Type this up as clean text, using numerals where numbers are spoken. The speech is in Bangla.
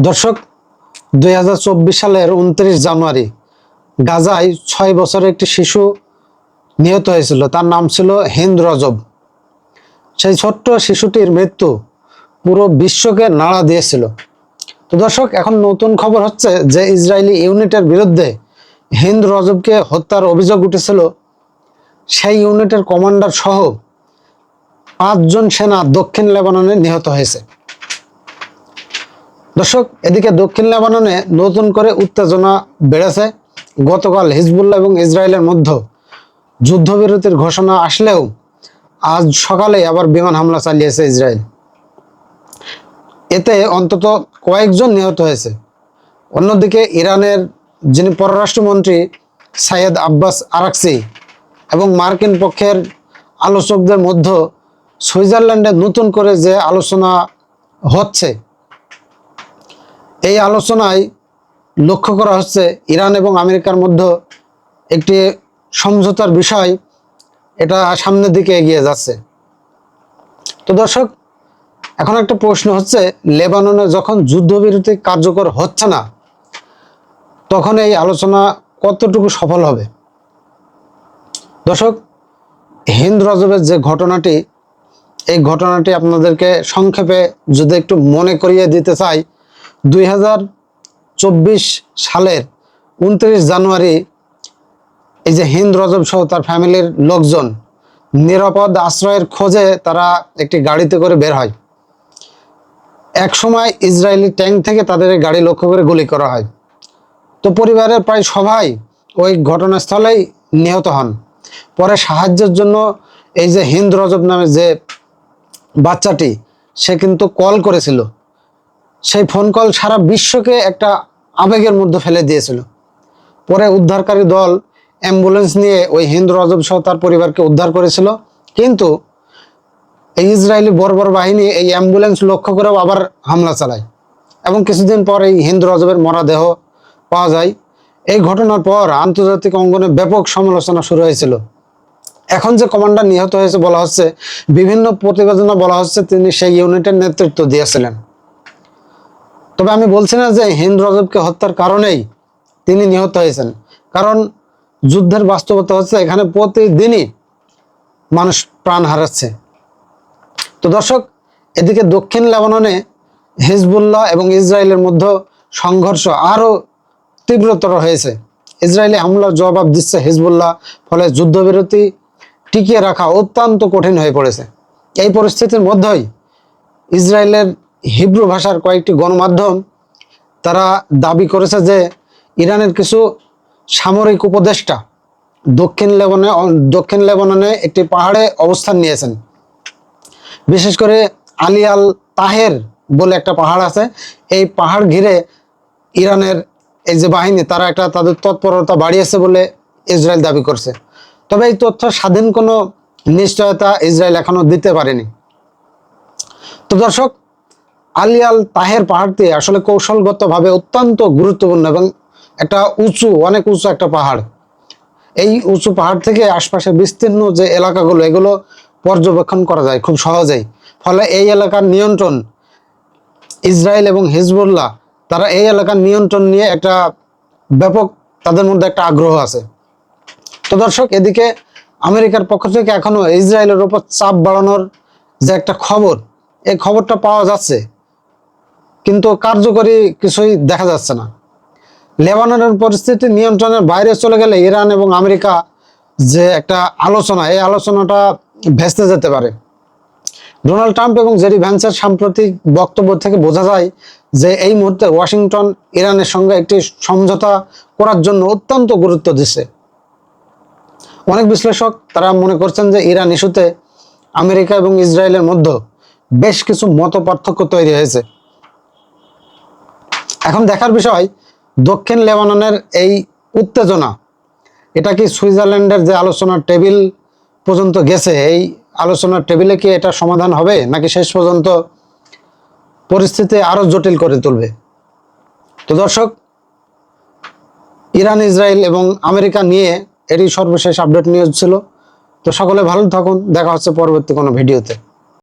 দর্শক 2024 সালের 29 জানুয়ারি গাজায় 6 বছরের একটি শিশু নিহত হয়েছিল। তার নাম ছিল হিন্দ রজব। সেই ছোট্ট শিশুটির মৃত্যু পুরো বিশ্বকে নাড়া দিয়েছিল। তো দর্শক, এখন নতুন খবর হচ্ছে যে ইসরায়েলি ইউনিটের বিরুদ্ধে হিন্দ রজবকে হত্যার অভিযোগ উঠেছিল। সেই ইউনিটের কমান্ডার সহ 5 জন সেনা দক্ষিণ লেবাননে নিহত হয়েছে। দর্শক, এদিকে দক্ষিণ লেবাননে নতুন করে উত্তেজনা বেড়েছে। গতকাল হিজবুল্লাহ এবং ইসরায়েলের মধ্যে যুদ্ধবিরতির ঘোষণা আসলেও আজ সকালে আবার বিমান হামলা চালিয়েছে ইসরায়েল। এতে অন্তত কয়েকজন নিহত হয়েছে। অন্যদিকে ইরানের যিনি পররাষ্ট্রমন্ত্রী সাইয়েদ আব্বাস আরাকচি এবং মার্কিন পক্ষের আলোচকদের মধ্যে সুইজারল্যান্ডে নতুন করে যে আলোচনা হচ্ছে, এই আলোচনায় লক্ষ্য করা হচ্ছে ইরান এবং আমেরিকার মধ্যে একটি সমঝোতার বিষয়, এটা সামনের দিকে এগিয়ে যাচ্ছে। তো দর্শক, এখন একটা প্রশ্ন হচ্ছে, লেবাননে যখন যুদ্ধবিরতি কার্যকর হচ্ছে না, তখন এই আলোচনা কতটুকু সফল হবে? দর্শক, হিন্দ রজবের যে ঘটনাটি, এই ঘটনাটি আপনাদেরকে সংক্ষেপে যদি একটু মনে করিয়ে দিতে চাই, 2024 সালের 29 জানুয়ারি এই যে হিন্দ রজব সহ তার ফ্যামিলির লোকজন নিরাপদ আশ্রয়ের খোঁজে তারা একটি গাড়িতে করে বের হয়। এক সময় ইসরায়েলি ট্যাঙ্ক থেকে তাদের গাড়ি লক্ষ্য করে গুলি করা হয়। তো পরিবারের প্রায় সবাই ওই ঘটনাস্থলেই নিহত হন। পরে সাহায্যের জন্য এই যে হিন্দ রজব নামে যে বাচ্চাটি, সে কিন্তু কল করেছিল। সেই ফোন কল সারা বিশ্বকে একটা আবেগের মধ্যে ফেলে দিয়েছিল। পরে উদ্ধারকারী দল অ্যাম্বুলেন্স নিয়ে ওই হিন্দ রজব সহ তার পরিবারকে উদ্ধার করেছিল, কিন্তু এই ইসরায়েলি বর্বর বাহিনী এই অ্যাম্বুলেন্স লক্ষ্য করেও আবার হামলা চালায় এবং কিছুদিন পর এই হিন্দ রজবের মরদেহ পাওয়া যায়। এই ঘটনার পর আন্তর্জাতিক অঙ্গনে ব্যাপক সমালোচনা শুরু হয়েছিল। এখন যে কমান্ডার নিহত হয়েছে বলা হচ্ছে, বিভিন্ন প্রতিবেদনে বলা হচ্ছে তিনি সেই ইউনিটের নেতৃত্ব দিয়েছিলেন। তবে আমি বলছি না যে হিন্দ রজবকে হত্যার কারণেই তিনি নিহত হয়েছেন, কারণ যুদ্ধের বাস্তবতা হচ্ছে এখানে প্রতিদিনই মানুষ প্রাণ হারাচ্ছে। তো দর্শক, এদিকে দক্ষিণ লেবাননে হিজবুল্লাহ এবং ইসরায়েলের মধ্যে সংঘর্ষ আরও তীব্রতর হয়েছে। ইসরায়েলি হামলার জবাব দিচ্ছে হিজবুল্লাহ, ফলে যুদ্ধবিরতি টিকিয়ে রাখা অত্যন্ত কঠিন হয়ে পড়েছে। এই পরিস্থিতির মধ্যেই ইসরায়েলের হিব্রু ভাষার কয়েকটি গণমাধ্যম তারা দাবি করেছে যে ইরানের কিছু সামরিক উপদেষ্টা দক্ষিণ লেবাননে একটি পাহাড়ে অবস্থান নিয়েছেন। বিশেষ করে আলী আল তাহের বলে একটা পাহাড় আছে, এই পাহাড় ঘিরে ইরানের এই যে বাহিনী তারা একটা তাদের তৎপরতা বাড়িয়েছে বলে ইসরায়েল দাবি করছে। তবে এই তথ্য স্বাধীন কোনো নিশ্চয়তা ইসরায়েল এখনো দিতে পারেনি। তো দর্শক, আলী আল তাহের পাহাড়টি আসলে কৌশলগতভাবে অত্যন্ত গুরুত্বপূর্ণ এবং একটা অনেক উঁচু একটা পাহাড়। এই উঁচু পাহাড় থেকে আশপাশে বিস্তীর্ণ যে এলাকাগুলো, এগুলো পর্যবেক্ষণ করা যায় খুব সহজেই। ফলে এই এলাকার নিয়ন্ত্রণ, ইসরায়েল এবং হিজবুল্লাহ তারা এই এলাকার নিয়ন্ত্রণ নিয়ে একটা ব্যাপক তাদের মধ্যে একটা আগ্রহ আছে। তো দর্শক, এদিকে আমেরিকার পক্ষ থেকে এখনো ইসরায়েলের উপর চাপ বাড়ানোর যে একটা খবর, এই খবরটা পাওয়া যাচ্ছে, কিন্তু কার্যকরী কিছুই দেখা যাচ্ছে না। লেবাননের পরিস্থিতি নিয়ন্ত্রণের বাইরে চলে গেলে ইরান এবং আমেরিকা যে একটা আলোচনা, এই আলোচনাটা ভেস্তে যেতে পারে। ডোনাল্ড ট্রাম্প এবং জেডি ভ্যান্সের সাম্প্রতিক বক্তব্য থেকে বোঝা যায় যে এই মুহূর্তে ওয়াশিংটন ইরানের সঙ্গে একটি সমঝোতা করার জন্য অত্যন্ত গুরুত্ব দিচ্ছে। অনেক বিশ্লেষক তারা মনে করছেন যে ইরান ইস্যুতে আমেরিকা এবং ইসরায়েলের মধ্যে বেশ কিছু মত পার্থক্য তৈরি হয়েছে। এখন দেখার বিষয়, দক্ষিণ লেবাননের এই উত্তেজনা, এটা কি সুইজারল্যান্ডের যে আলোচনার টেবিল পর্যন্ত গেছে, এই আলোচনার টেবিলে কি এটা সমাধান হবে, নাকি শেষ পর্যন্ত পরিস্থিতি আরো জটিল করে তুলবে? তো দর্শক, ইরান, ইসরায়েল এবং আমেরিকা নিয়ে এটি সর্বশেষ আপডেট নিউজ ছিল। তো সকলে ভালো থাকুন, দেখা হচ্ছে পরবর্তী কোনো ভিডিওতে।